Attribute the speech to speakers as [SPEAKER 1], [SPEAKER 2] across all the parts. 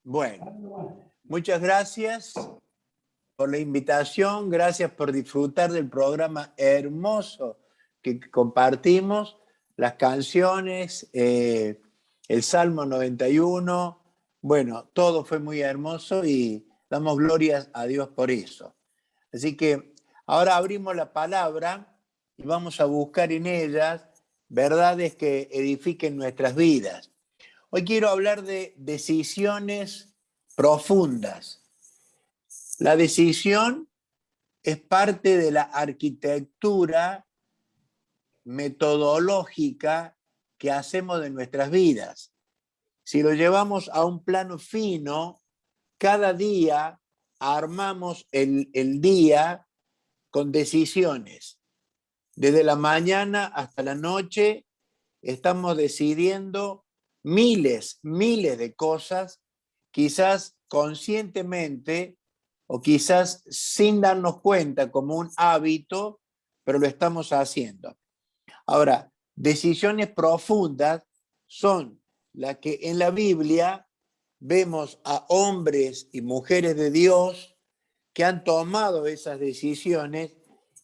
[SPEAKER 1] Bueno, muchas gracias por la invitación, gracias por disfrutar del programa hermoso que compartimos, las canciones, el Salmo 91, bueno, todo fue muy hermoso y damos glorias a Dios por eso. Así que ahora abrimos la palabra y vamos a buscar en ellas verdades que edifiquen nuestras vidas. Hoy quiero hablar de decisiones profundas. La decisión es parte de la arquitectura metodológica que hacemos de nuestras vidas. Si lo llevamos a un plano fino, cada día armamos el día con decisiones. Desde la mañana hasta la noche estamos decidiendo miles de cosas, quizás conscientemente o quizás sin darnos cuenta como un hábito, pero lo estamos haciendo. Ahora, decisiones profundas son las que en la Biblia vemos a hombres y mujeres de Dios que han tomado esas decisiones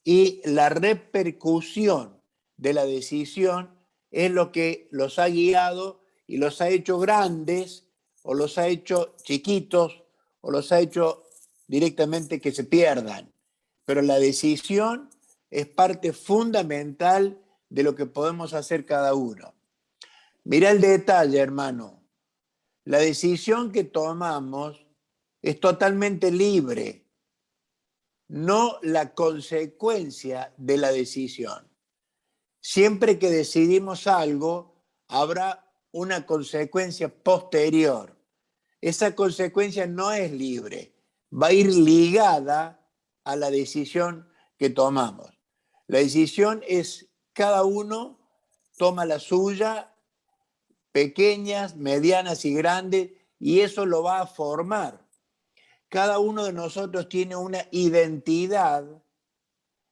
[SPEAKER 1] y la repercusión de la decisión es lo que los ha guiado y los ha hecho grandes o los ha hecho chiquitos o los ha hecho directamente que se pierdan. Pero la decisión es parte fundamental de lo que podemos hacer cada uno. Mira el detalle, hermano. La decisión que tomamos es totalmente libre, no la consecuencia de la decisión. Siempre que decidimos algo, habrá una consecuencia posterior. Esa consecuencia no es libre, va a ir ligada a la decisión que tomamos. La decisión es cada uno toma la suya, pequeñas, medianas y grandes, y eso lo va a formar. Cada uno de nosotros tiene una identidad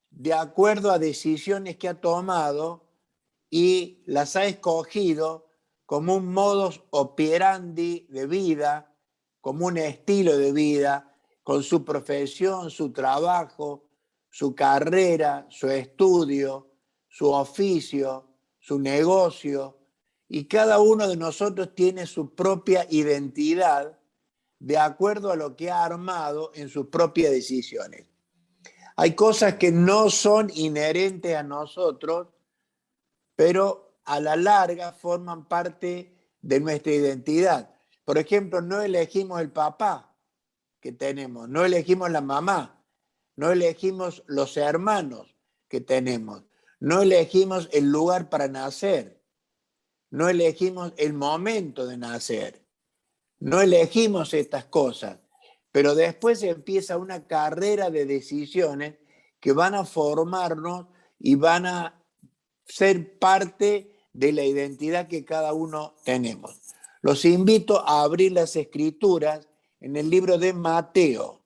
[SPEAKER 1] de acuerdo a decisiones que ha tomado y las ha escogido como un modus operandi de vida, como un estilo de vida, con su profesión, su trabajo, su carrera, su estudio, su oficio, su negocio. Y cada uno de nosotros tiene su propia identidad de acuerdo a lo que ha armado en sus propias decisiones. Hay cosas que no son inherentes a nosotros, pero a la larga forman parte de nuestra identidad. Por ejemplo, no elegimos el papá que tenemos, no elegimos la mamá, no elegimos los hermanos que tenemos, no elegimos el lugar para nacer, no elegimos el momento de nacer, no elegimos estas cosas, pero después empieza una carrera de decisiones que van a formarnos y van a ser parte de la identidad que cada uno tenemos. Los invito a abrir las escrituras en el libro de Mateo,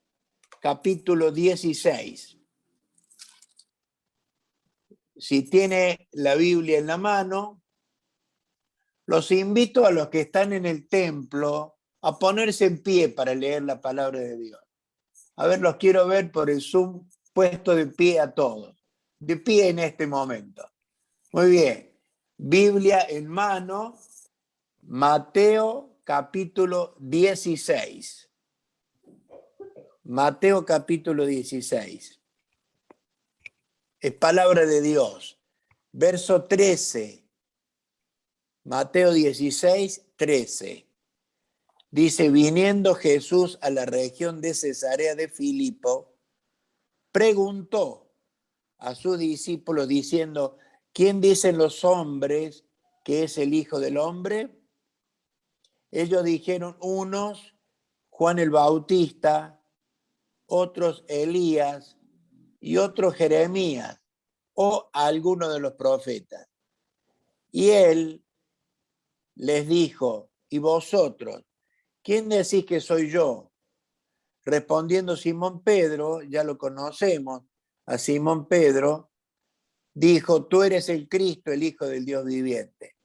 [SPEAKER 1] capítulo 16. Si tiene la Biblia en la mano, los invito a los que están en el templo a ponerse en pie para leer la palabra de Dios. A ver, los quiero ver por el Zoom puesto de pie a todos. De pie en este momento. Muy bien. Biblia en mano, Mateo capítulo 16. Mateo capítulo 16. Es palabra de Dios. Verso 13. Mateo 16, 13. Dice, viniendo Jesús a la región de Cesarea de Filipo, preguntó a sus discípulos diciendo, ¿quién dicen los hombres que es el Hijo del Hombre? Ellos dijeron, unos Juan el Bautista, otros Elías y otros Jeremías o alguno de los profetas. Y él les dijo, ¿y vosotros? ¿Quién decís que soy yo? Respondiendo Simón Pedro, ya lo conocemos, a Simón Pedro, dijo, tú eres el Cristo, el Hijo del Dios viviente.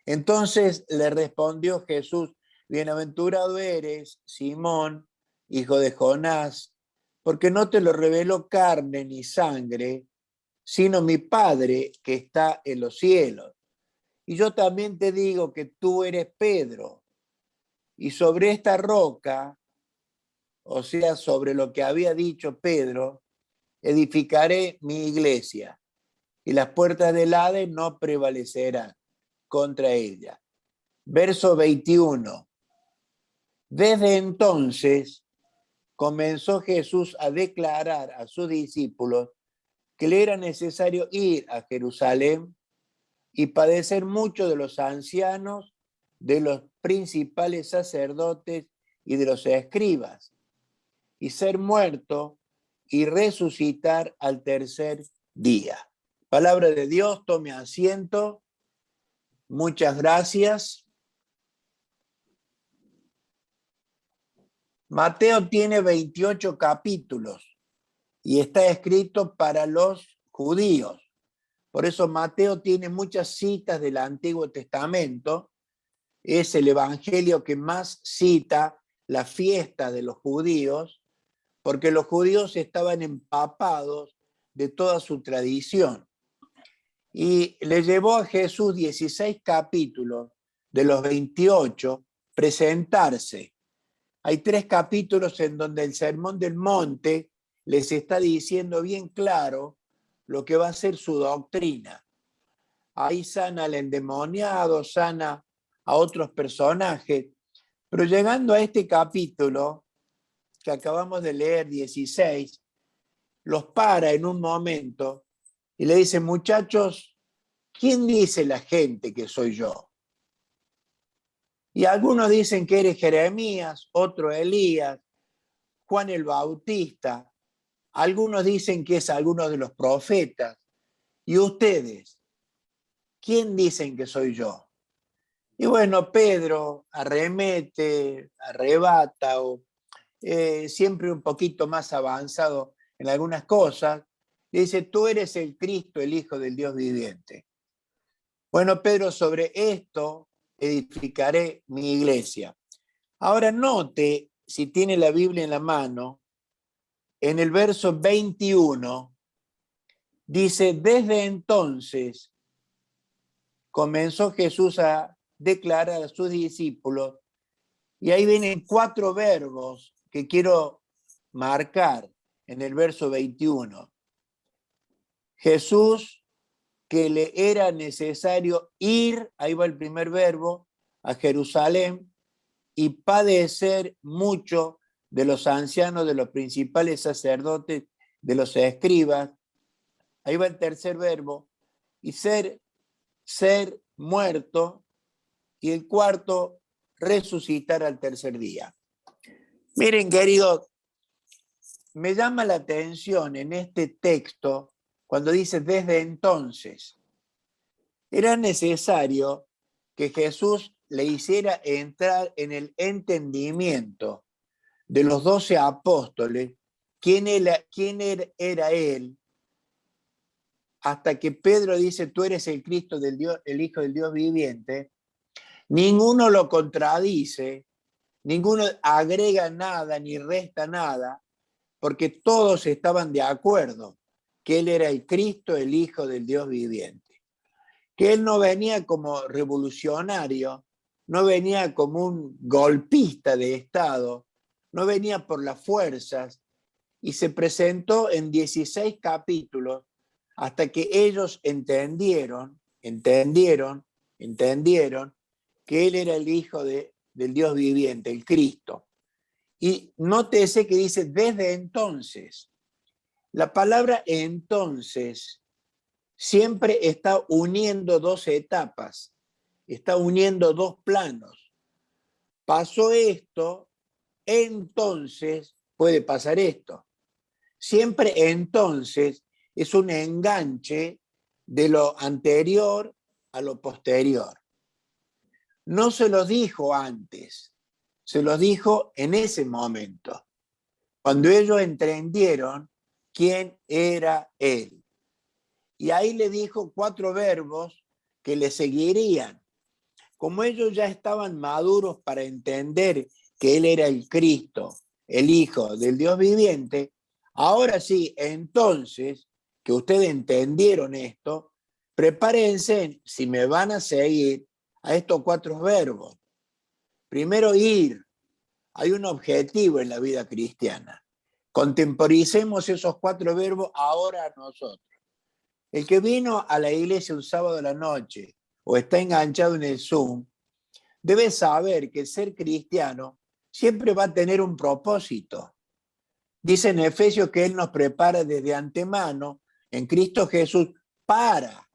[SPEAKER 1] Entonces le respondió Jesús, bienaventurado eres, Simón, hijo de Jonás, porque no te lo reveló carne ni sangre, sino mi Padre que está en los cielos. Y yo también te digo que tú eres Pedro, y sobre esta roca, o sea, sobre lo que había dicho Pedro, edificaré mi iglesia, y las puertas del Hades no prevalecerán contra ella. Verso 21. Desde entonces comenzó Jesús a declarar a sus discípulos que le era necesario ir a Jerusalén y padecer mucho de los ancianos, de los principales sacerdotes y de los escribas, y ser muerto y resucitar al tercer día. Palabra de Dios, tome asiento. Muchas gracias. Mateo tiene 28 capítulos y está escrito para los judíos. Por eso Mateo tiene muchas citas del Antiguo Testamento. Es el evangelio que más cita la fiesta de los judíos, porque los judíos estaban empapados de toda su tradición. Y le llevó a Jesús 16 capítulos de los 28 presentarse. Hay 3 capítulos en donde el Sermón del Monte les está diciendo bien claro lo que va a ser su doctrina. Ahí sana al endemoniado, sana a otros personajes, pero llegando a este capítulo que acabamos de leer, 16, los para en un momento y le dice: muchachos, ¿quién dice la gente que soy yo? Y algunos dicen que eres Jeremías, otro Elías, Juan el Bautista, algunos dicen que es alguno de los profetas. ¿Y ustedes? ¿Quién dicen que soy yo? Y bueno, Pedro arremete, arrebata, o siempre un poquito más avanzado en algunas cosas, y dice: tú eres el Cristo, el Hijo del Dios viviente. Bueno, Pedro, sobre esto edificaré mi iglesia. Ahora note, si tiene la Biblia en la mano, en el verso 21, dice: desde entonces comenzó Jesús a declarar a sus discípulos, y ahí vienen 4 verbos que quiero marcar en el verso 21. Jesús, que le era necesario ir, ahí va el primer verbo, a Jerusalén y padecer mucho de los ancianos, de los principales sacerdotes, de los escribas, ahí va el tercer verbo, y ser muerto, y el cuarto, resucitar al tercer día. Miren, queridos, me llama la atención en este texto cuando dice desde entonces. Era necesario que Jesús le hiciera entrar en el entendimiento de los 12 apóstoles quién era él, hasta que Pedro dice: tú eres el Cristo del Dios, el Hijo del Dios viviente. Ninguno lo contradice, ninguno agrega nada ni resta nada, porque todos estaban de acuerdo que él era el Cristo, el Hijo del Dios viviente. Que él no venía como revolucionario, no venía como un golpista de Estado, no venía por las fuerzas, y se presentó en 16 capítulos hasta que ellos entendieron que él era el Hijo del Dios viviente, el Cristo. Y nótese que dice desde entonces. La palabra entonces siempre está uniendo 2 etapas, está uniendo 2 planos. Pasó esto, entonces puede pasar esto. Siempre entonces es un enganche de lo anterior a lo posterior. No se lo dijo antes, se lo dijo en ese momento, cuando ellos entendieron quién era él. Y ahí le dijo 4 verbos que le seguirían. como ellos ya estaban maduros para entender que Él era el Cristo, el Hijo del Dios viviente, ahora sí, entonces, que ustedes entendieron esto, prepárense, si me van a seguir, a estos 4 verbos. Primero, ir. Hay un objetivo en la vida cristiana. Contemporicemos esos 4 verbos ahora nosotros. El que vino a la iglesia un sábado a la noche o está enganchado en el Zoom, debe saber que ser cristiano siempre va a tener un propósito. Dice en Efesios que Él nos prepara desde antemano en Cristo Jesús para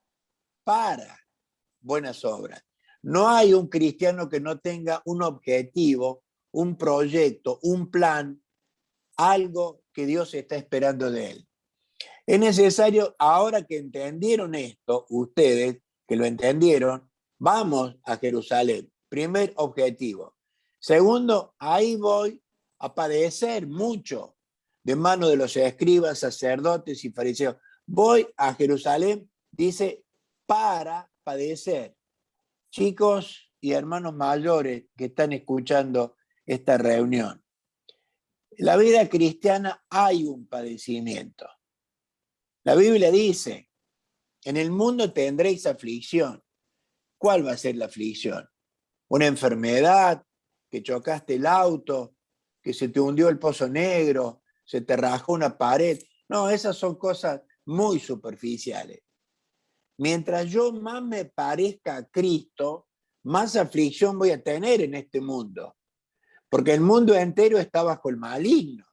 [SPEAKER 1] buenas obras. No hay un cristiano que no tenga un objetivo, un proyecto, un plan, algo que Dios está esperando de él. Es necesario, ahora que entendieron esto, ustedes que lo entendieron, vamos a Jerusalén. Primer objetivo. Segundo, ahí voy a padecer mucho de mano de los escribas, sacerdotes y fariseos. Voy a Jerusalén, dice, para padecer. Chicos y hermanos mayores que están escuchando esta reunión, en la vida cristiana hay un padecimiento. La Biblia dice, en el mundo tendréis aflicción. ¿Cuál va a ser la aflicción? Una enfermedad, que chocaste el auto, que se te hundió el pozo negro, se te rajó una pared. No, esas son cosas muy superficiales. Mientras yo más me parezca a Cristo, más aflicción voy a tener en este mundo, porque el mundo entero está bajo el maligno.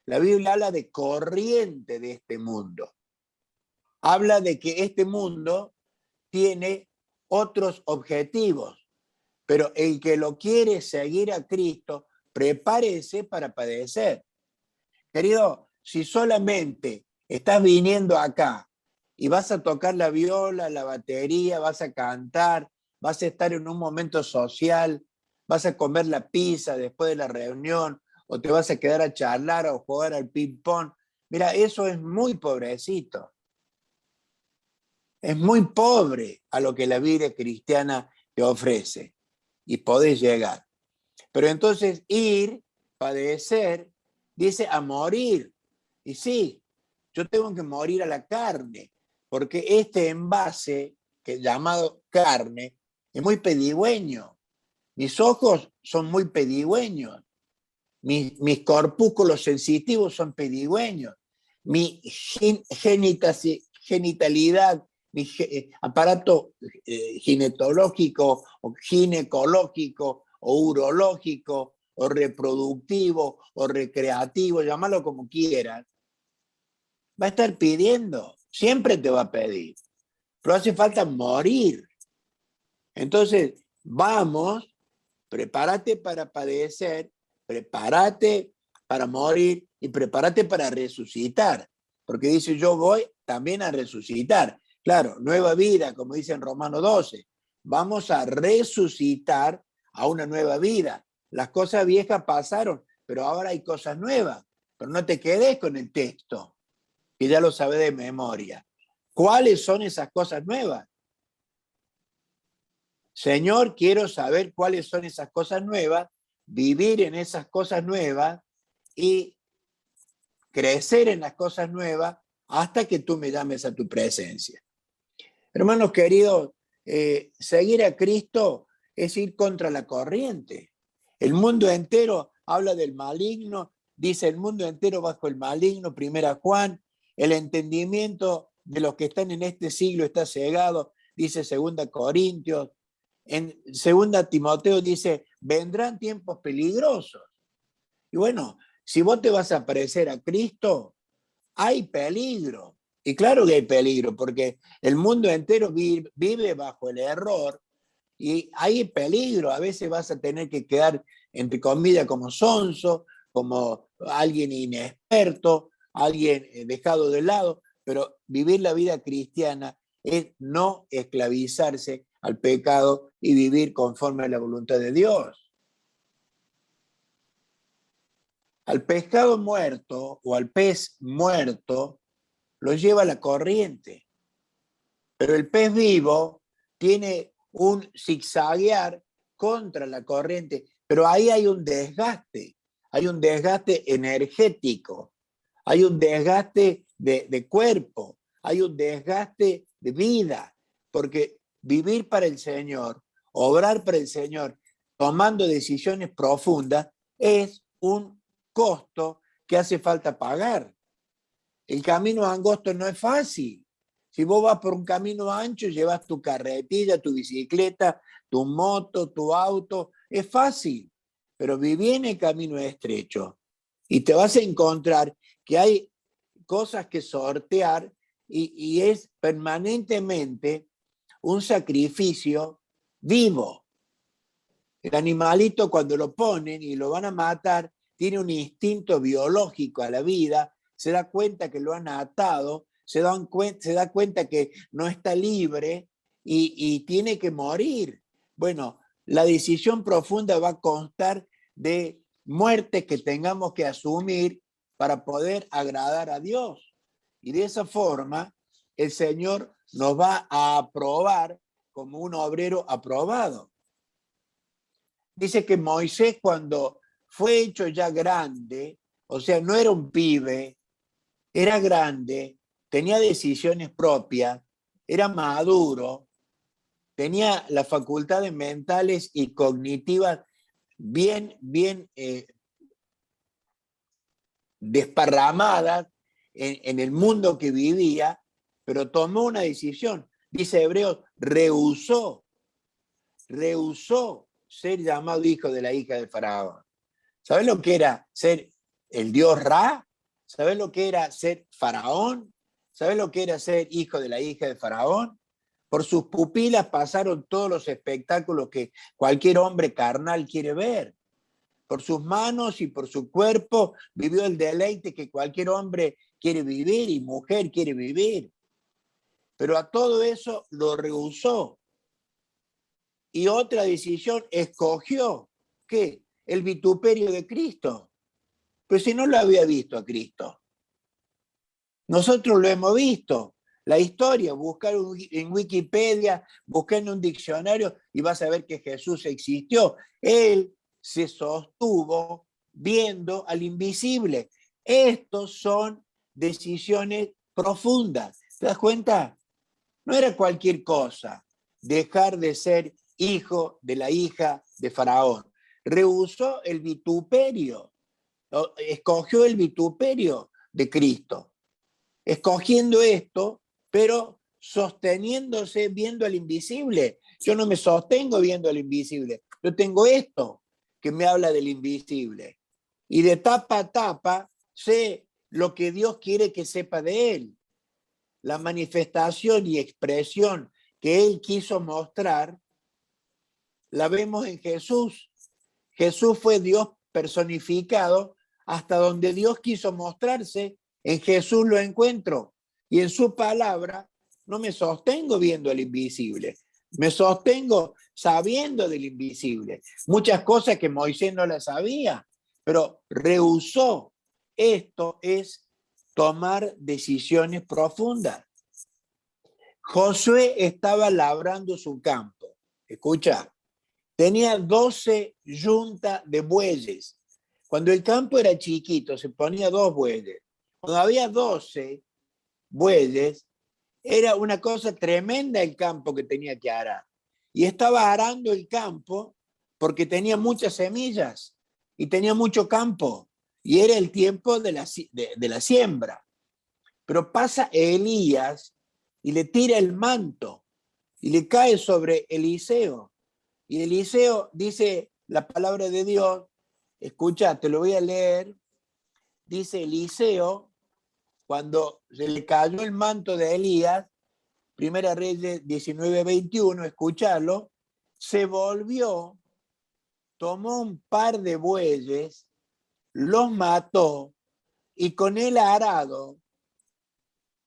[SPEAKER 1] La Biblia habla de corriente de este mundo. Habla de que este mundo tiene otros objetivos, pero el que lo quiere seguir a Cristo, prepárese para padecer. Querido, si solamente estás viniendo acá y vas a tocar la viola, la batería, vas a cantar, vas a estar en un momento social, vas a comer la pizza después de la reunión, o te vas a quedar a charlar o jugar al ping-pong, mira, eso es muy pobrecito. Es muy pobre a lo que la vida cristiana te ofrece y podés llegar. Pero entonces ir, padecer, dice a morir. Y sí, yo tengo que morir a la carne, porque este envase, que llamado carne, es muy pedigüeño. Mis ojos son muy pedigüeños. Mis corpúsculos sensitivos son pedigüeños. Mi genitalidad, mi aparato ginetológico o ginecológico o urológico o reproductivo o recreativo, llámalo como quieras, va a estar pidiendo, siempre te va a pedir, pero hace falta morir. Entonces, vamos, prepárate para padecer, prepárate para morir y prepárate para resucitar, porque dice, yo voy también a resucitar. Claro, nueva vida, como dice en Romanos 12, vamos a resucitar a una nueva vida. Las cosas viejas pasaron, pero ahora hay cosas nuevas. Pero no te quedes con el texto, que ya lo sabes de memoria. ¿Cuáles son esas cosas nuevas? Señor, quiero saber cuáles son esas cosas nuevas, vivir en esas cosas nuevas y crecer en las cosas nuevas hasta que tú me llames a tu presencia. Hermanos queridos, seguir a Cristo es ir contra la corriente. El mundo entero habla del maligno, dice el mundo entero bajo el maligno, 1 Juan, el entendimiento de los que están en este siglo está cegado, dice 2 Corintios, en 2 Timoteo dice, vendrán tiempos peligrosos. Y bueno, si vos te vas a parecer a Cristo, hay peligro. Y claro que hay peligro, porque el mundo entero vive bajo el error y hay peligro. A veces vas a tener que quedar, entre comillas, como sonso, como alguien inexperto, alguien dejado de lado, pero vivir la vida cristiana es no esclavizarse al pecado y vivir conforme a la voluntad de Dios. Al pescado muerto o al pez muerto lo lleva la corriente, pero el pez vivo tiene un zigzaguear contra la corriente, pero ahí hay un desgaste energético, hay un desgaste de cuerpo, hay un desgaste de vida, porque vivir para el Señor, obrar para el Señor, tomando decisiones profundas, es un costo que hace falta pagar. El camino angosto no es fácil. Si vos vas por un camino ancho, llevas tu carretilla, tu bicicleta, tu moto, tu auto, es fácil. Pero vivir en el camino estrecho y te vas a encontrar que hay cosas que sortear y es permanentemente un sacrificio vivo. El animalito, cuando lo ponen y lo van a matar, tiene un instinto biológico a la vida, se da cuenta que lo han atado, se da cuenta que no está libre y tiene que morir. Bueno, la decisión profunda va a constar de muertes que tengamos que asumir para poder agradar a Dios. Y de esa forma, el Señor nos va a aprobar como un obrero aprobado. Dice que Moisés, cuando fue hecho ya grande, o sea, no era un pibe, era grande, tenía decisiones propias, era maduro, tenía las facultades mentales y cognitivas bien desparramadas en el mundo que vivía, pero tomó una decisión. Dice Hebreos, rehusó ser llamado hijo de la hija de Faraón. ¿Sabes lo que era ser el dios Ra? ¿Sabes lo que era ser faraón? ¿Sabes lo que era ser hijo de la hija de Faraón? Por sus pupilas pasaron todos los espectáculos que cualquier hombre carnal quiere ver. Por sus manos y por su cuerpo vivió el deleite que cualquier hombre quiere vivir y mujer quiere vivir. Pero a todo eso lo rehusó. Y otra decisión, escogió, ¿qué? El vituperio de Cristo. Pero si no lo había visto a Cristo. Nosotros lo hemos visto. La historia, buscar en Wikipedia, buscar en un diccionario y vas a ver que Jesús existió. Él se sostuvo viendo al invisible. Estos son decisiones profundas. ¿Te das cuenta? No era cualquier cosa dejar de ser hijo de la hija de Faraón. Rehusó el vituperio, escogió el vituperio de Cristo, escogiendo esto, pero sosteniéndose viendo al invisible. Yo no me sostengo viendo al invisible, yo tengo esto que me habla del invisible. Y de tapa a tapa sé lo que Dios quiere que sepa de él. La manifestación y expresión que él quiso mostrar, la vemos en Jesús. Jesús fue Dios personificado. Hasta donde Dios quiso mostrarse, en Jesús lo encuentro. Y en su palabra no me sostengo viendo el invisible, me sostengo sabiendo del invisible. Muchas cosas que Moisés no las sabía, pero rehusó. Esto es tomar decisiones profundas. Josué estaba labrando su campo. Escucha, tenía 12 yuntas de bueyes. Cuando el campo era chiquito, se ponía 2 bueyes. Cuando había 12 bueyes, era una cosa tremenda el campo que tenía que arar. Y estaba arando el campo porque tenía muchas semillas y tenía mucho campo. Y era el tiempo de la siembra. Pero pasa Elías y le tira el manto y le cae sobre Eliseo. Y Eliseo dice la palabra de Dios, escucha, te lo voy a leer, dice Eliseo, cuando se le cayó el manto de Elías, Primera Reyes 19:21, escucharlo, se volvió, tomó un par de bueyes, los mató y con el arado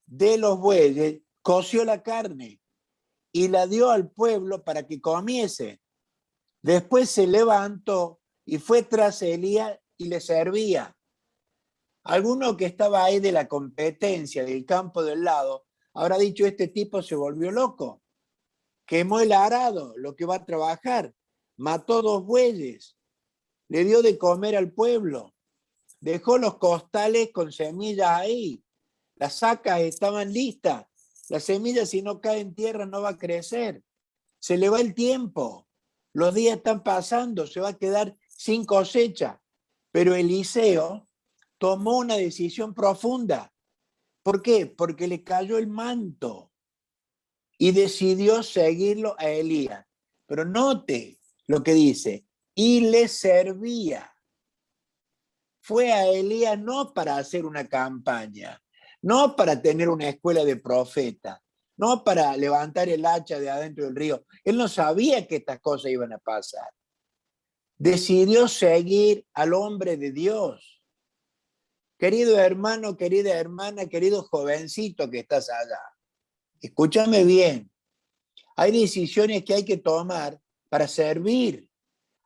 [SPEAKER 1] de los bueyes coció la carne y la dio al pueblo para que comiese. Después se levantó y fue tras Elías y le servía. Alguno que estaba ahí de la competencia del campo del lado habrá dicho, este tipo se volvió loco. quemó el arado, lo que va a trabajar, mató 2 bueyes, le dio de comer al pueblo, dejó los costales con semillas ahí, las sacas estaban listas, la semilla si no cae en tierra no va a crecer, se le va el tiempo, los días están pasando, se va a quedar sin cosecha, pero Eliseo tomó una decisión profunda. ¿Por qué? Porque le cayó el manto y decidió seguirlo a Elías. Pero note lo que dice, y le servía. Fue a Elías no para hacer una campaña, no para tener una escuela de profeta, no para levantar el hacha de adentro del río. Él no sabía que estas cosas iban a pasar. Decidió seguir al hombre de Dios. Querido hermano, querida hermana, querido jovencito que estás allá, escúchame bien. Hay decisiones que hay que tomar para servir.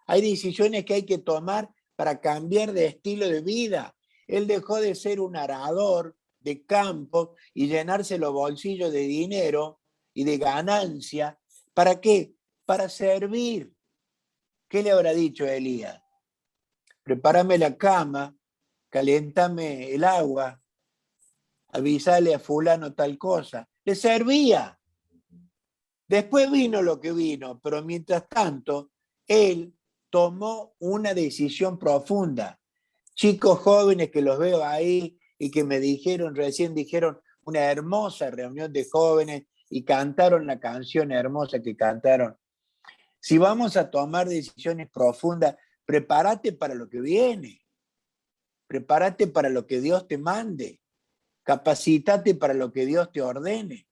[SPEAKER 1] Hay decisiones que hay que tomar para cambiar de estilo de vida. Él dejó de ser un arador de campo y llenarse los bolsillos de dinero y de ganancia. ¿Para qué? Para servir. ¿Qué le habrá dicho a Elías? Prepárame la cama, calentame el agua, avísale a fulano tal cosa. Le servía. Después vino lo que vino, pero mientras tanto, él tomó una decisión profunda. Chicos jóvenes que los veo ahí y que me dijeron, recién dijeron, una hermosa reunión de jóvenes y cantaron la canción hermosa que cantaron. Si vamos a tomar decisiones profundas, prepárate para lo que viene. Prepárate para lo que Dios te mande. Capacitate para lo que Dios te ordene.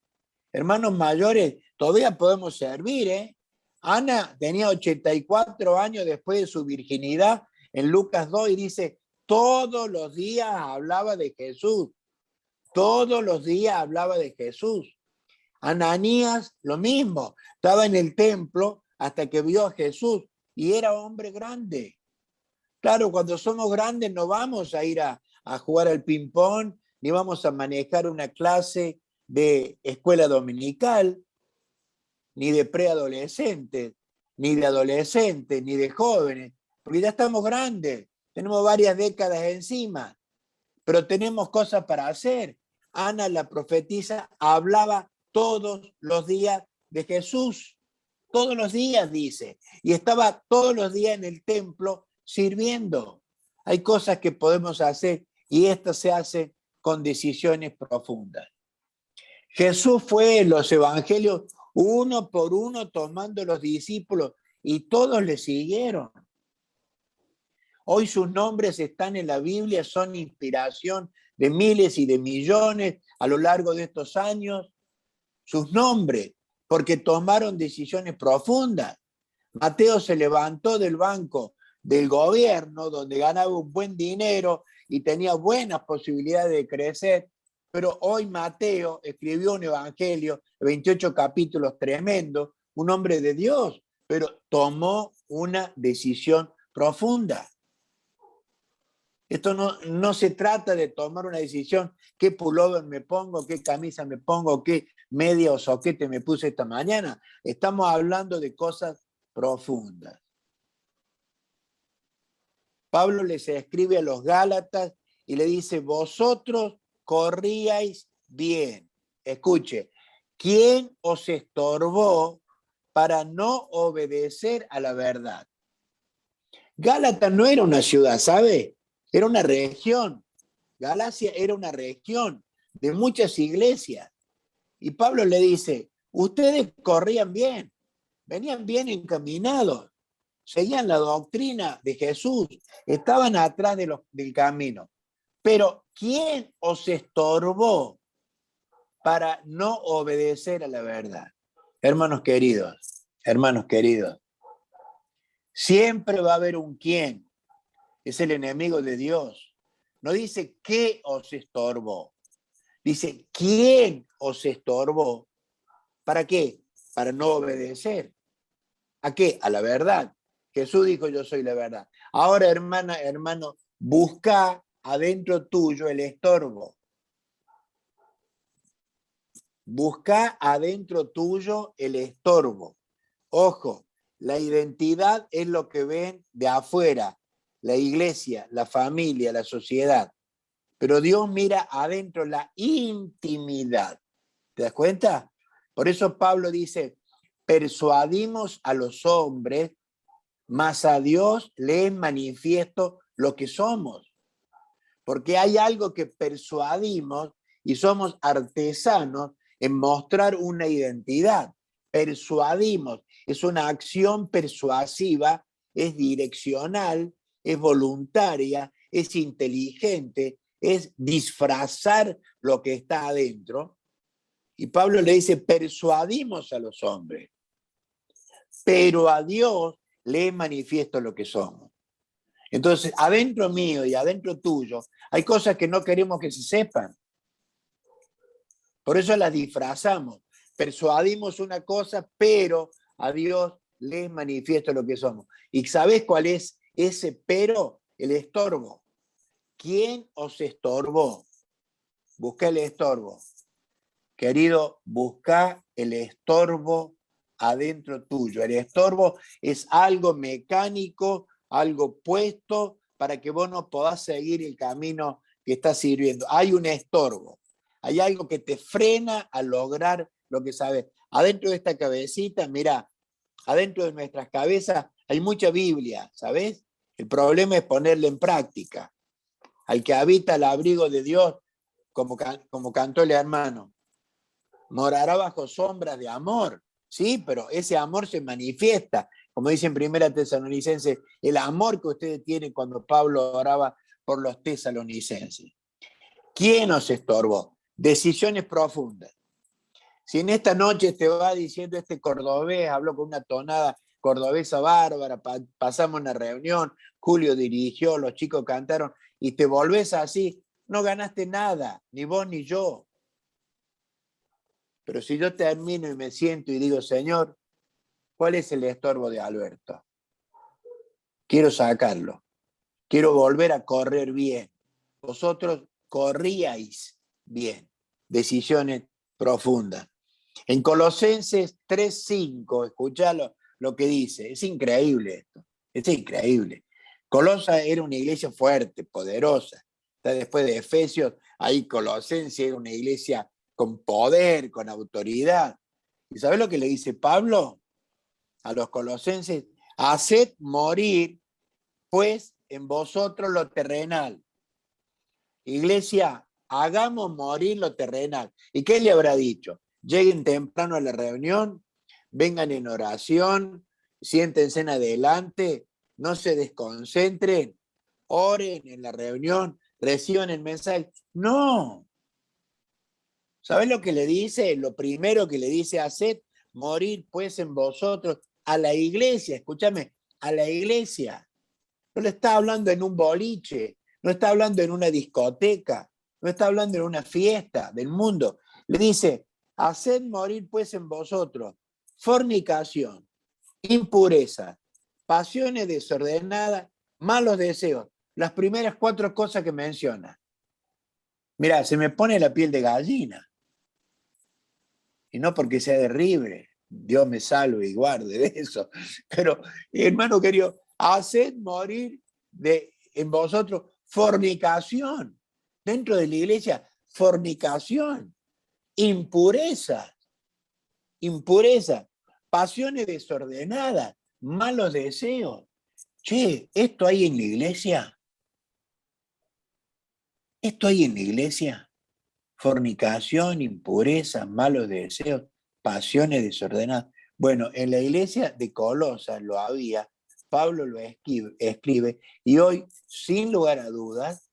[SPEAKER 1] Hermanos mayores, todavía podemos servir, ¿eh? Ana tenía 84 años después de su virginidad en Lucas 2 y dice, todos los días hablaba de Jesús, todos los días hablaba de Jesús. Ananías, lo mismo, estaba en el templo hasta que vio a Jesús y era hombre grande. Claro, cuando somos grandes no vamos a ir a jugar al ping-pong, ni vamos a manejar una clase de escuela dominical, ni de preadolescentes, ni de adolescentes, ni de jóvenes, porque ya estamos grandes, tenemos varias décadas encima, pero tenemos cosas para hacer. Ana, la profetisa, hablaba todos los días de Jesús, todos los días, dice, y estaba todos los días en el templo sirviendo. Hay cosas que podemos hacer y estas se hacen con decisiones profundas. Jesús fue en los evangelios uno por uno tomando los discípulos y todos le siguieron. Hoy sus nombres están en la Biblia, son inspiración de miles y de millones a lo largo de estos años. Sus nombres, porque tomaron decisiones profundas. Mateo se levantó del banco del gobierno, donde ganaba un buen dinero y tenía buenas posibilidades de crecer, pero hoy Mateo escribió un evangelio, 28 capítulos tremendos, un hombre de Dios, pero tomó una decisión profunda. Esto no se trata de tomar una decisión, qué pullover me pongo, qué camisa me pongo, qué media o soquete me puse esta mañana. Estamos hablando de cosas profundas. Pablo les escribe a los Gálatas y le dice, vosotros corríais bien. Escuche, ¿quién os estorbó para no obedecer a la verdad? Gálatas no era una ciudad, ¿sabe? Era una región. Galacia era una región de muchas iglesias. Y Pablo le dice, ustedes corrían bien, venían bien encaminados, seguían la doctrina de Jesús, estaban atrás del camino. Pero ¿quién os estorbó para no obedecer a la verdad? Hermanos queridos, siempre va a haber un quién. Es el enemigo de Dios. No dice qué os estorbó. Dice, ¿quién os estorbó? ¿Para qué? Para no obedecer. ¿A qué? A la verdad. Jesús dijo, yo soy la verdad. Ahora, hermana, hermano, busca adentro tuyo el estorbo. Busca adentro tuyo el estorbo. Ojo, la identidad es lo que ven de afuera, la iglesia, la familia, la sociedad. Pero Dios mira adentro la intimidad. ¿Te das cuenta? Por eso Pablo dice, persuadimos a los hombres, mas a Dios le es manifiesto lo que somos. Porque hay algo que persuadimos y somos artesanos en mostrar una identidad. Persuadimos, es una acción persuasiva, es direccional, es voluntaria, es inteligente, es disfrazar lo que está adentro. Y Pablo le dice, persuadimos a los hombres, pero a Dios le manifiesto lo que somos. Entonces, adentro mío y adentro tuyo, hay cosas que no queremos que se sepan. Por eso las disfrazamos. Persuadimos una cosa, pero a Dios le manifiesto lo que somos. ¿Y sabés cuál es ese pero? El estorbo. ¿Quién os estorbó? Busca el estorbo. Querido, busca el estorbo adentro tuyo. El estorbo es algo mecánico, algo puesto para que vos no podás seguir el camino que estás sirviendo. Hay un estorbo. Hay algo que te frena a lograr lo que sabes. Adentro de esta cabecita, mira, adentro de nuestras cabezas hay mucha Biblia, ¿sabes? El problema es ponerla en práctica. Al que habita el abrigo de Dios, como cantó el hermano, morará bajo sombras de amor, ¿sí? Pero ese amor se manifiesta, como dice en 1 Tesalonicenses, el amor que ustedes tienen cuando Pablo oraba por los tesalonicenses. ¿Quién nos estorbó? Decisiones profundas. Si en esta noche te va diciendo este cordobés, habló con una tonada cordobesa bárbara, pasamos una reunión, Julio dirigió, los chicos cantaron, y te volvés así, no ganaste nada, ni vos ni yo. Pero si yo termino y me siento y digo, Señor, ¿cuál es el estorbo de Alberto? Quiero sacarlo. Quiero volver a correr bien. Vosotros corríais bien. Decisiones profundas. En Colosenses 3:5, escuchalo lo que dice. Es increíble esto. Es increíble. Colosa era una iglesia fuerte, poderosa. Después de Efesios, ahí Colosenses era una iglesia con poder, con autoridad. ¿Y sabes lo que le dice Pablo a los colosenses? Haced morir, pues, en vosotros lo terrenal. Iglesia, hagamos morir lo terrenal. ¿Y qué le habrá dicho? Lleguen temprano a la reunión, vengan en oración, siéntense en adelante, no se desconcentren, oren en la reunión, reciban el mensaje. No. ¿Sabes lo que le dice? Lo primero que le dice, haced morir pues en vosotros a la iglesia, escúchame, a la iglesia. No le está hablando en un boliche, no está hablando en una discoteca, no está hablando en una fiesta del mundo. Le dice, haced morir pues en vosotros fornicación, impureza, pasiones desordenadas, malos deseos. Las primeras 4 cosas que menciona. Mira, se me pone la piel de gallina. Y no porque sea terrible, Dios me salve y guarde de eso. Pero, hermano querido, haced morir en vosotros fornicación. Dentro de la iglesia, fornicación, impureza, pasiones desordenadas, malos deseos. Che, ¿esto hay en la iglesia? ¿Esto hay en la iglesia? Fornicación, impureza, malos deseos, pasiones desordenadas. Bueno, en la iglesia de Colosas lo había, Pablo lo escribe y hoy, sin lugar a dudas,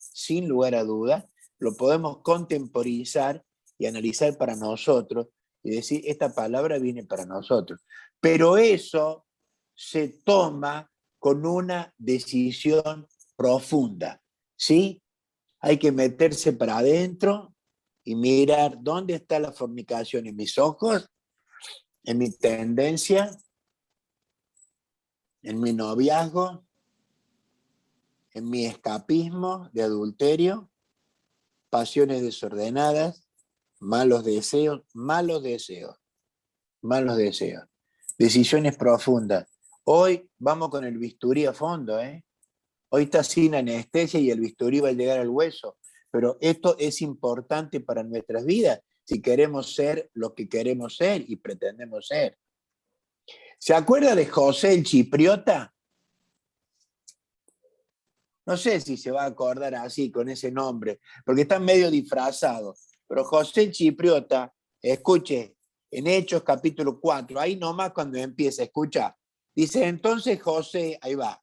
[SPEAKER 1] lo podemos contemporizar y analizar para nosotros y decir, esta palabra viene para nosotros. Pero eso se toma con una decisión profunda, ¿sí? Hay que meterse para adentro y mirar dónde está la fornicación en mis ojos, en mi tendencia, en mi noviazgo, en mi escapismo de adulterio, pasiones desordenadas, malos deseos, malos deseos, malos deseos. Decisiones profundas. Hoy vamos con el bisturí a fondo, ¿eh? Hoy está sin anestesia y el bisturí va a llegar al hueso. Pero esto es importante para nuestras vidas si queremos ser lo que queremos ser y pretendemos ser. ¿Se acuerda de José el Chipriota? No sé si se va a acordar así, con ese nombre, porque está medio disfrazado. Pero José el Chipriota, escuche, en Hechos capítulo 4, ahí nomás cuando empieza, escucha, dice, entonces José, ahí va,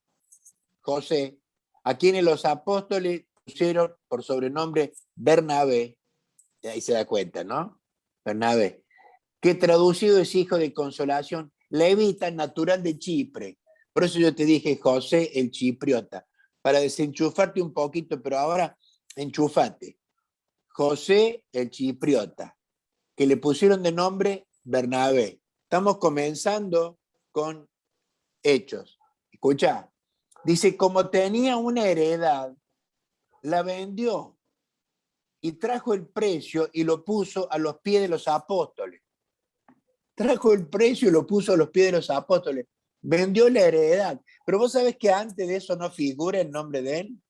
[SPEAKER 1] José, a quienes los apóstoles pusieron por sobrenombre Bernabé, y ahí se da cuenta, ¿no? Bernabé, que traducido es hijo de consolación, levita natural de Chipre. Por eso yo te dije José el Chipriota, para desenchufarte un poquito, pero ahora enchufate. José el Chipriota, que le pusieron de nombre Bernabé. Estamos comenzando con Hechos. Escucha, dice, como tenía una heredad, la vendió y trajo el precio y lo puso a los pies de los apóstoles. Trajo el precio y lo puso a los pies de los apóstoles. Vendió la heredad. Pero vos sabés que antes de eso no figura el nombre de él.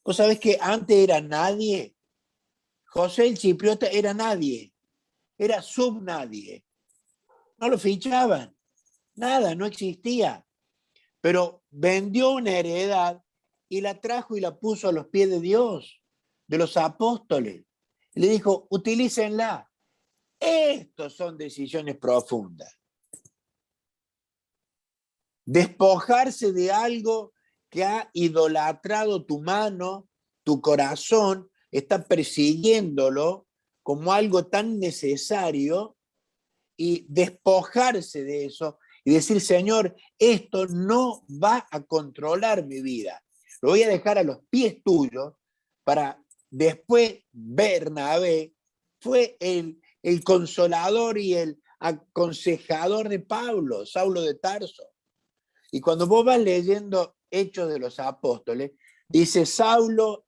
[SPEAKER 1] Vos sabés que antes era nadie. José el Chipriota era nadie. Era subnadie. No lo fichaban. Nada, no existía. Pero vendió una heredad y la trajo y la puso a los pies de Dios, de los apóstoles. Le dijo, utilícenla. Estas son decisiones profundas. Despojarse de algo que ha idolatrado tu mano, tu corazón, está persiguiéndolo como algo tan necesario, y despojarse de eso y decir, Señor, esto no va a controlar mi vida. Lo voy a dejar a los pies tuyos para después Bernabé fue el consolador y el aconsejador de Pablo, Saulo de Tarso. Y cuando vos vas leyendo Hechos de los Apóstoles, dice Saulo,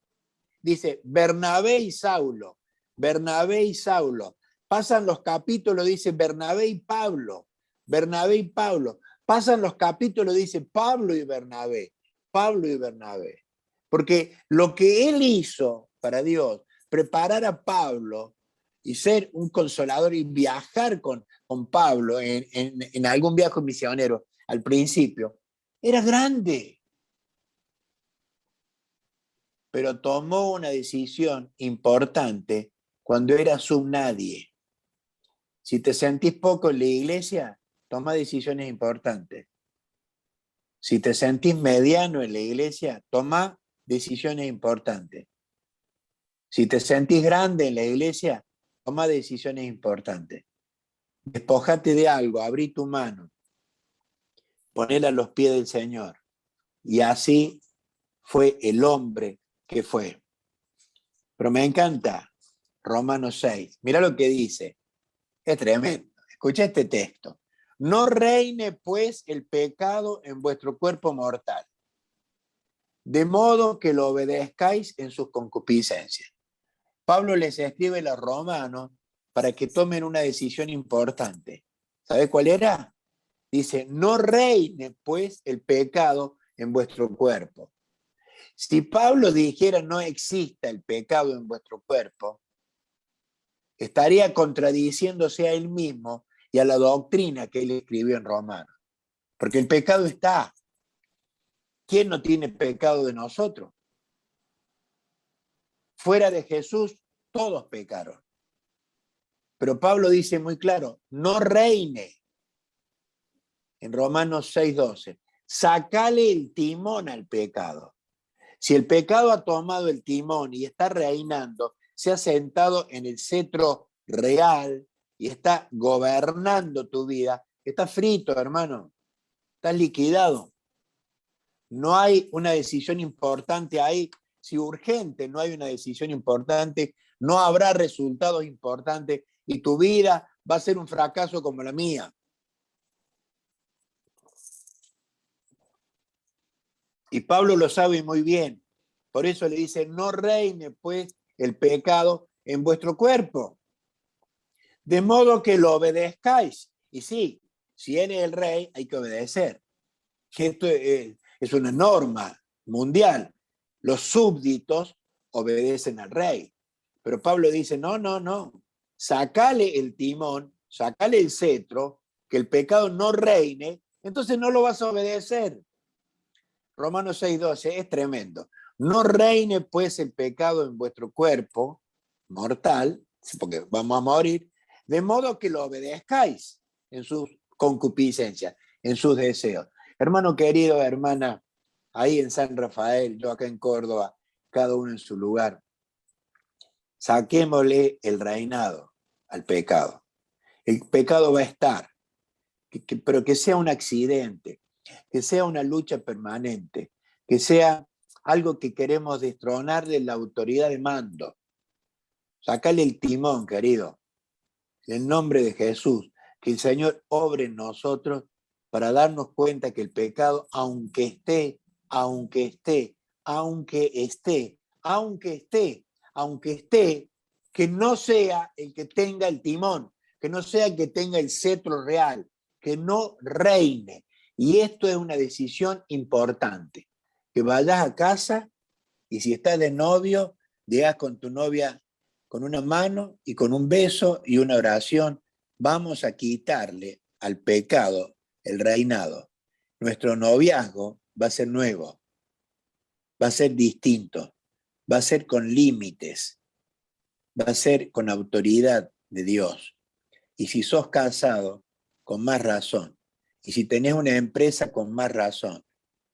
[SPEAKER 1] dice Bernabé y Saulo, Bernabé y Saulo. Pasan los capítulos, dice Bernabé y Pablo, Bernabé y Pablo. Pasan los capítulos, dice Pablo y Bernabé, Pablo y Bernabé. Porque lo que él hizo para Dios, preparar a Pablo y ser un consolador y viajar con Pablo en algún viaje misionero al principio, era grande. Pero tomó una decisión importante cuando era subnadie. Si te sentís poco en la iglesia, toma decisiones importantes. Si te sentís mediano en la iglesia, toma decisiones importantes. Si te sentís grande en la iglesia, toma decisiones importantes. Despojate de algo, abrí tu mano, ponela a los pies del Señor. Y así fue el hombre que fue. Pero me encanta Romanos 6. Mira lo que dice. Es tremendo. Escucha este texto. No reine pues el pecado en vuestro cuerpo mortal, de modo que lo obedezcáis en sus concupiscencias. Pablo les escribe a los romanos para que tomen una decisión importante. ¿Sabe cuál era? Dice, no reine pues el pecado en vuestro cuerpo. Si Pablo dijera no exista el pecado en vuestro cuerpo, estaría contradiciéndose a él mismo y a la doctrina que él escribió en Romanos. Porque el pecado está. ¿Quién no tiene pecado de nosotros? Fuera de Jesús, todos pecaron. Pero Pablo dice muy claro, no reine. En Romanos 6:12, sacale el timón al pecado. Si el pecado ha tomado el timón y está reinando, se ha sentado en el cetro real y está gobernando tu vida, está frito, hermano, está liquidado. No hay una decisión importante ahí. Si urgente no hay una decisión importante, no habrá resultados importantes y tu vida va a ser un fracaso como la mía. Y Pablo lo sabe muy bien. Por eso le dice, no reine pues el pecado en vuestro cuerpo. de modo que lo obedezcáis. Y sí, si eres el rey, hay que obedecer. Esto es una norma mundial. Los súbditos obedecen al rey. Pero Pablo dice, no, no, no. Sacale el timón, sacale el cetro, que el pecado no reine, entonces no lo vas a obedecer. Romanos 6:12 es tremendo. No reine pues el pecado en vuestro cuerpo mortal, porque vamos a morir, de modo que lo obedezcáis en sus concupiscencias, en sus deseos. Hermano querido, hermana, ahí en San Rafael, yo acá en Córdoba, cada uno en su lugar, saquémosle el reinado al pecado. El pecado va a estar, pero que sea un accidente, que sea una lucha permanente, que sea algo que queremos destronar de la autoridad de mando. Sácale el timón, querido, en el nombre de Jesús, que el Señor obre en nosotros para darnos cuenta que el pecado, aunque esté, aunque esté, aunque esté, aunque esté, aunque esté, que no sea el que tenga el timón, que no sea el que tenga el cetro real, que no reine. Y esto es una decisión importante. Que vayas a casa y si estás de novio, digas con tu novia con una mano y con un beso y una oración, vamos a quitarle al pecado el reinado. Nuestro noviazgo va a ser nuevo, va a ser distinto, va a ser con límites, va a ser con autoridad de Dios. Y si sos casado, con más razón. Y si tenés una empresa, con más razón.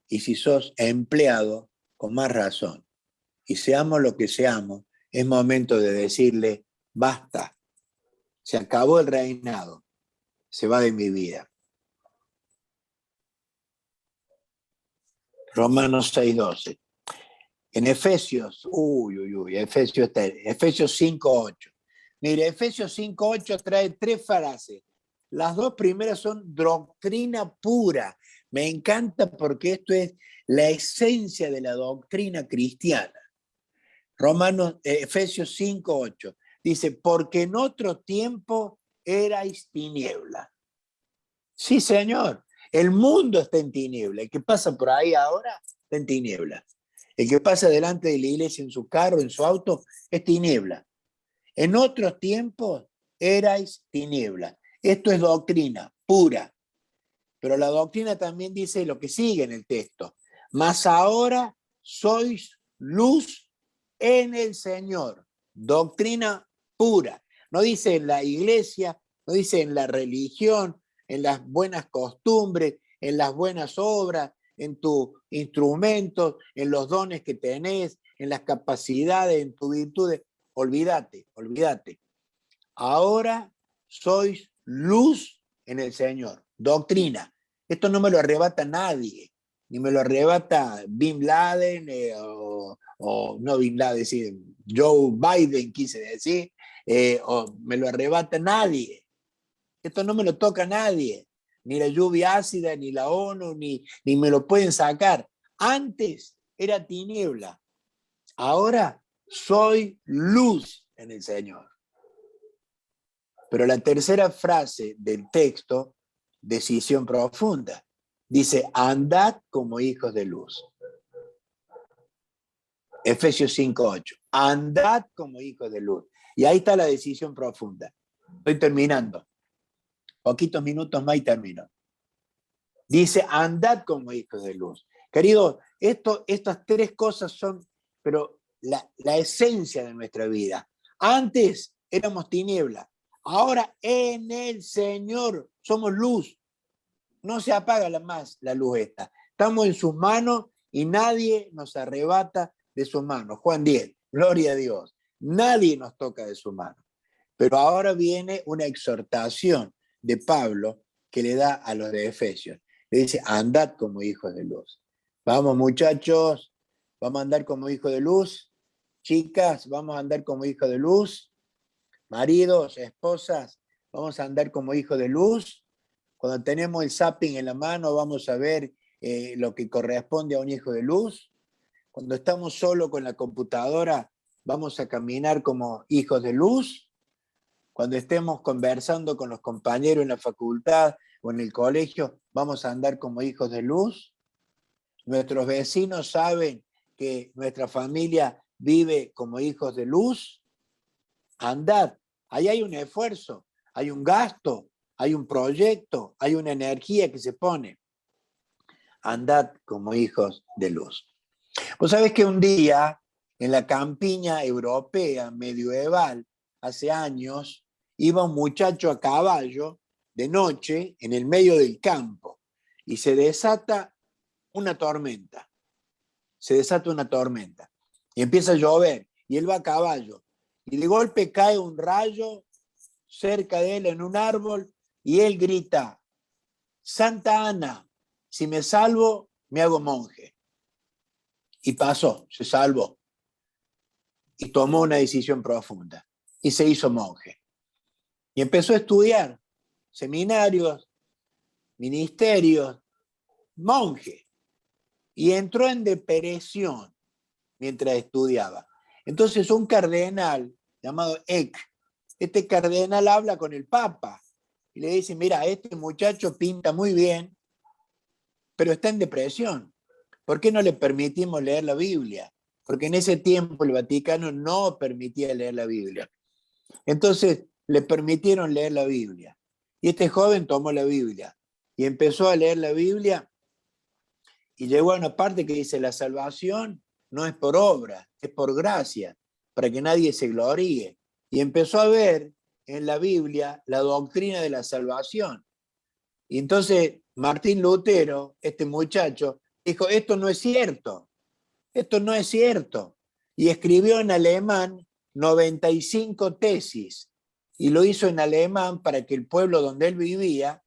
[SPEAKER 1] Y si sos empleado, con más razón. Y seamos lo que seamos, es momento de decirle, basta, se acabó el reinado, se va de mi vida. Romanos 6:12. En Efesios, Efesios 5:8. Mire, Efesios 5:8 trae 3 frases. Las 2 primeras son doctrina pura. Me encanta porque esto es la esencia de la doctrina cristiana. Efesios 5:8 dice, porque en otro tiempo erais tiniebla. Sí, señor, el mundo está en tiniebla. El que pasa por ahí ahora está en tiniebla. El que pasa delante de la iglesia en su carro, en su auto, es tiniebla. En otros tiempos erais tiniebla. Esto es doctrina pura. Pero la doctrina también dice lo que sigue en el texto. Mas ahora sois luz en el Señor. Doctrina pura. No dice en la iglesia, no dice en la religión, en las buenas costumbres, en las buenas obras, en tus instrumentos, en los dones que tenés, en las capacidades, en tus virtudes. Olvídate, olvídate. Ahora sois luz en el Señor. Doctrina. Esto no me lo arrebata nadie, ni me lo arrebata Bin Laden o no Bin Laden, sí, Joe Biden quise decir, o me lo arrebata nadie. Esto no me lo toca nadie, ni la lluvia ácida, ni la ONU, ni me lo pueden sacar. Antes era tiniebla, ahora soy luz en el Señor. Pero la tercera frase del texto, decisión profunda, dice, andad como hijos de luz. Efesios 5:8, andad como hijos de luz. Y ahí está la decisión profunda. Estoy terminando. Poquitos minutos más y termino. Dice, andad como hijos de luz. Querido, estas 3 cosas son, pero la esencia de nuestra vida. Antes éramos tiniebla. Ahora en el Señor somos luz. No se apaga más la luz esta. Estamos en sus manos y nadie nos arrebata de sus manos. Juan 10, gloria a Dios. Nadie nos toca de su mano. Pero ahora viene una exhortación de Pablo que le da a los de Efesios. Le dice, andad como hijos de luz. Vamos muchachos, vamos a andar como hijos de luz. Chicas, vamos a andar como hijos de luz. Maridos, esposas, vamos a andar como hijos de luz. Cuando tenemos el zapping en la mano, vamos a ver lo que corresponde a un hijo de luz. Cuando estamos solo con la computadora, vamos a caminar como hijos de luz. cuando estemos conversando con los compañeros en la facultad o en el colegio, vamos a andar como hijos de luz. Nuestros vecinos saben que nuestra familia vive como hijos de luz. Andad, ahí hay un esfuerzo, hay un gasto, hay un proyecto, hay una energía que se pone. Andad como hijos de luz. Vos sabés que un día, en la campiña europea medieval, hace años, iba un muchacho a caballo de noche en el medio del campo y se desata una tormenta. Se desata una tormenta y empieza a llover y él va a caballo y de golpe cae un rayo cerca de él en un árbol y él grita: Santa Ana, si me salvo, me hago monje. Y pasó, se salvó y tomó una decisión profunda y se hizo monje. Y empezó a estudiar seminarios, ministerios, monje. Y entró en depresión mientras estudiaba. Entonces un cardenal llamado Eck, este cardenal habla con el Papa y le dice: mira, este muchacho pinta muy bien, pero está en depresión. ¿Por qué no le permitimos leer la Biblia? Porque en ese tiempo el Vaticano no permitía leer la Biblia. Entonces le permitieron leer la Biblia. Y este joven tomó la Biblia y empezó a leer la Biblia y llegó a una parte que dice: la salvación no es por obra, es por gracia, para que nadie se gloríe. Y empezó a ver en la Biblia la doctrina de la salvación. Y entonces Martín Lutero, este muchacho, dijo: esto no es cierto, esto no es cierto. Y escribió en alemán 95 tesis. Y lo hizo en alemán para que el pueblo donde él vivía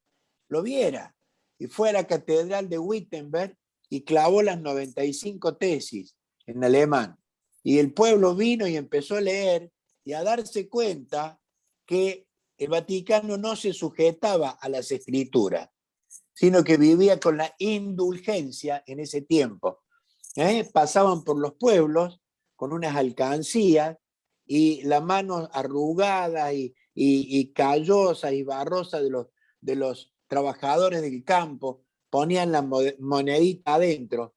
[SPEAKER 1] lo viera. Y fue a la catedral de Wittenberg y clavó las 95 tesis en alemán. Y el pueblo vino y empezó a leer y a darse cuenta que el Vaticano no se sujetaba a las escrituras, sino que vivía con la indulgencia en ese tiempo. Pasaban por los pueblos con unas alcancías y la mano arrugada y callosa y barrosa de los trabajadores del campo ponían la monedita adentro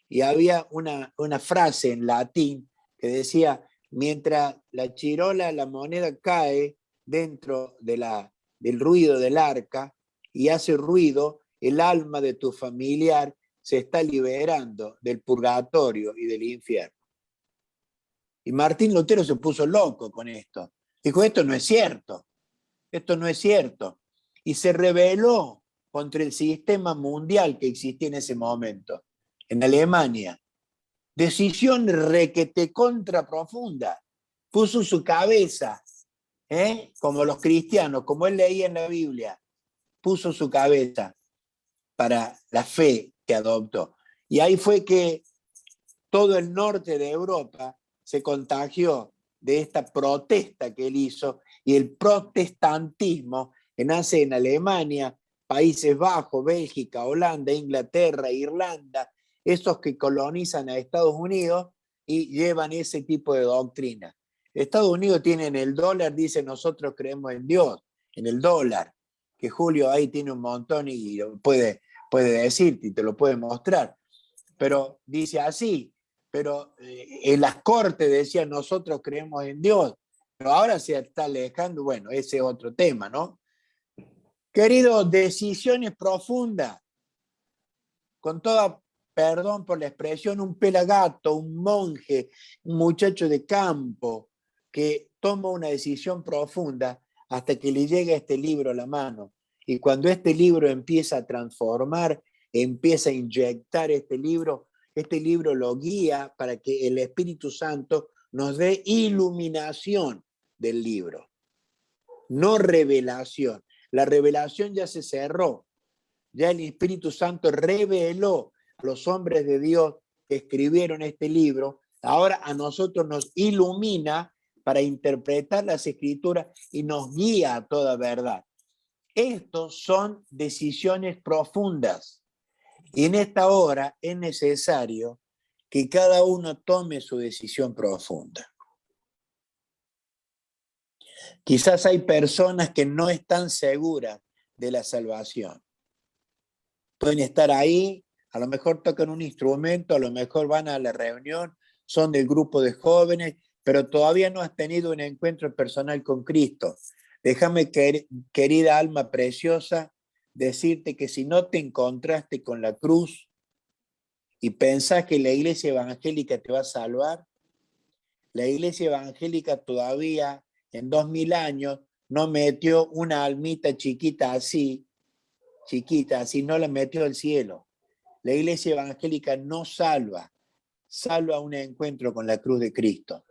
[SPEAKER 1] y había una frase en latín que decía: mientras la chirola, la moneda cae dentro del ruido del arca y hace ruido, el alma de tu familiar se está liberando del purgatorio y del infierno. Y Martín Lutero se puso loco con esto. Dijo: esto no es cierto, esto no es cierto. Y se rebeló contra el sistema mundial que existía en ese momento, en Alemania. Decisión requete contra profunda. Puso su cabeza, como los cristianos, como él leía en la Biblia, puso su cabeza para la fe que adoptó. Y ahí fue que todo el norte de Europa se contagió de esta protesta que él hizo, y el protestantismo que nace en Alemania, Países Bajos, Bélgica, Holanda, Inglaterra, Irlanda, esos que colonizan a Estados Unidos y llevan ese tipo de doctrina. Estados Unidos tiene en el dólar, dice: nosotros creemos en Dios, en el dólar, que Julio ahí tiene un montón y puede decirte y te lo puede mostrar, pero dice así. Pero en las cortes decían: nosotros creemos en Dios, pero ahora se está alejando. Bueno, ese es otro tema, ¿no? Queridos, decisiones profundas, con toda, perdón por la expresión, un pelagato, un monje, un muchacho de campo que toma una decisión profunda hasta que le llega este libro a la mano. Y cuando este libro empieza a transformar, empieza a inyectar este libro lo guía para que el Espíritu Santo nos dé iluminación del libro, no revelación. La revelación ya se cerró. Ya el Espíritu Santo reveló a los hombres de Dios que escribieron este libro. Ahora a nosotros nos ilumina para interpretar las Escrituras y nos guía a toda verdad. Estos son decisiones profundas. Y en esta hora es necesario que cada uno tome su decisión profunda. Quizás hay personas que no están seguras de la salvación. Pueden estar ahí, a lo mejor tocan un instrumento, a lo mejor van a la reunión, son del grupo de jóvenes, pero todavía no has tenido un encuentro personal con Cristo. Déjame, querida alma preciosa, decirte que si no te encontraste con la cruz y pensás que la iglesia evangélica te va a salvar, la iglesia evangélica todavía en 2000 años no metió una almita chiquita así, no la metió al cielo. La iglesia evangélica no salva un encuentro con la cruz de Cristo.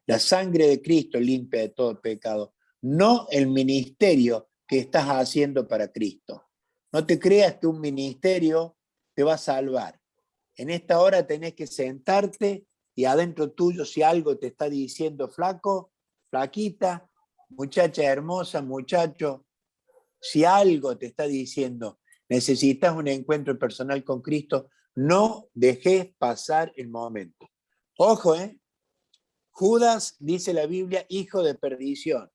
[SPEAKER 1] La sangre de Cristo limpia de todo pecado, no el ministerio que estás haciendo para Cristo. No te creas que un ministerio te va a salvar. En esta hora tenés que sentarte y adentro tuyo, si algo te está diciendo flaco, flaquita, muchacha hermosa, muchacho, si algo te está diciendo, necesitas un encuentro personal con Cristo, no dejes pasar el momento. Ojo, Judas, dice la Biblia, hijo de perdición,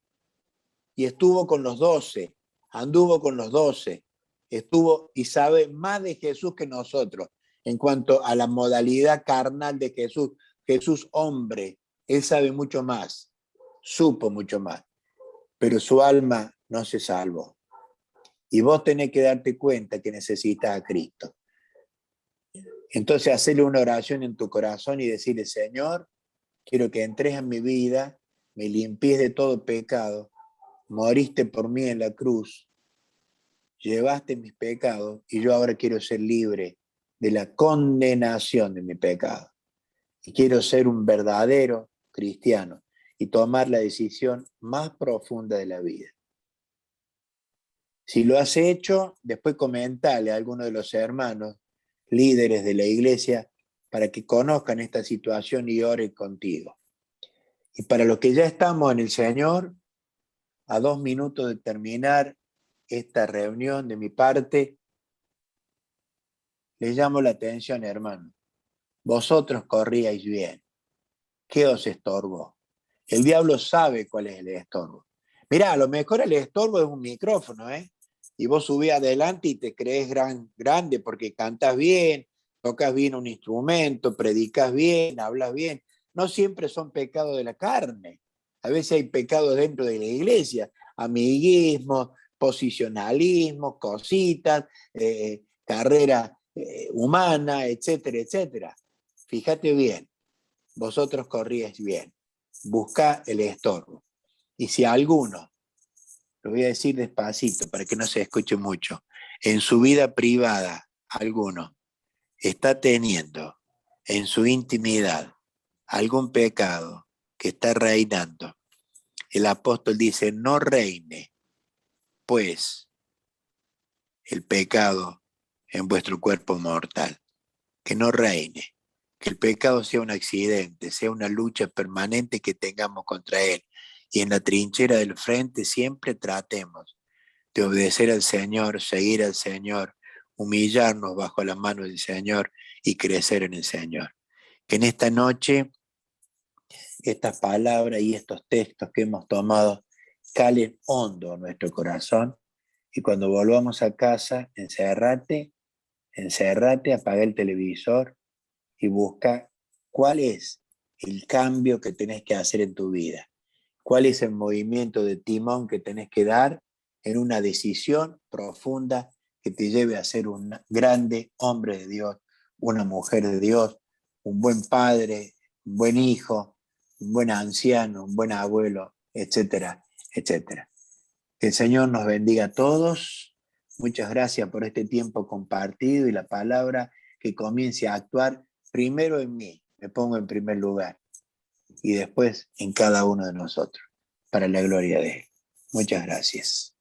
[SPEAKER 1] y estuvo con los 12, anduvo con los 12, estuvo y sabe más de Jesús que nosotros en cuanto a la modalidad carnal de Jesús. Jesús hombre, él sabe mucho más, supo mucho más, pero su alma no se salvó. Y vos tenés que darte cuenta que necesitas a Cristo. Entonces, hacerle una oración en tu corazón y decirle, Señor, quiero que entres en mi vida, me limpies de todo pecado, moriste por mí en la cruz, llevaste mis pecados y yo ahora quiero ser libre de la condenación de mi pecado. Y quiero ser un verdadero cristiano y tomar la decisión más profunda de la vida. Si lo has hecho, después comentale a alguno de los hermanos, líderes de la iglesia, para que conozcan esta situación y oren contigo. Y para los que ya estamos en el Señor, a 2 minutos de terminar esta reunión de mi parte, les llamo la atención, hermano. Vosotros corríais bien. ¿Qué os estorbó? El diablo sabe cuál es el estorbo. Mirá, a lo mejor el estorbo es un micrófono, y vos subís adelante y te crees grande porque cantas bien, tocas bien un instrumento, predicas bien, hablas bien. No siempre son pecados de la carne. A veces hay pecados dentro de la iglesia, amiguismo, posicionalismo, cositas, carrera humana, etcétera, etcétera. Fíjate bien, vosotros corríais bien. Busca el estorbo. Y si alguno, lo voy a decir despacito para que no se escuche mucho, en su vida privada, alguno está teniendo en su intimidad algún pecado que está reinando, el apóstol dice, no reine, pues, el pecado en vuestro cuerpo mortal, que no reine, que el pecado sea un accidente, sea una lucha permanente que tengamos contra él. Y en la trinchera del frente siempre tratemos de obedecer al Señor, seguir al Señor, humillarnos bajo la mano del Señor y crecer en el Señor. Que en esta noche estas palabras y estos textos que hemos tomado calen hondo en nuestro corazón y cuando volvamos a casa, encerrate, apaga el televisor y busca cuál es el cambio que tenés que hacer en tu vida, cuál es el movimiento de timón que tenés que dar en una decisión profunda que te lleve a ser un grande hombre de Dios, una mujer de Dios, un buen padre, un buen hijo, un buen anciano, un buen abuelo, etcétera, etcétera. Que el Señor nos bendiga a todos. Muchas gracias por este tiempo compartido y la palabra que comience a actuar primero en mí, me pongo en primer lugar, y después en cada uno de nosotros, para la gloria de Él. Muchas gracias.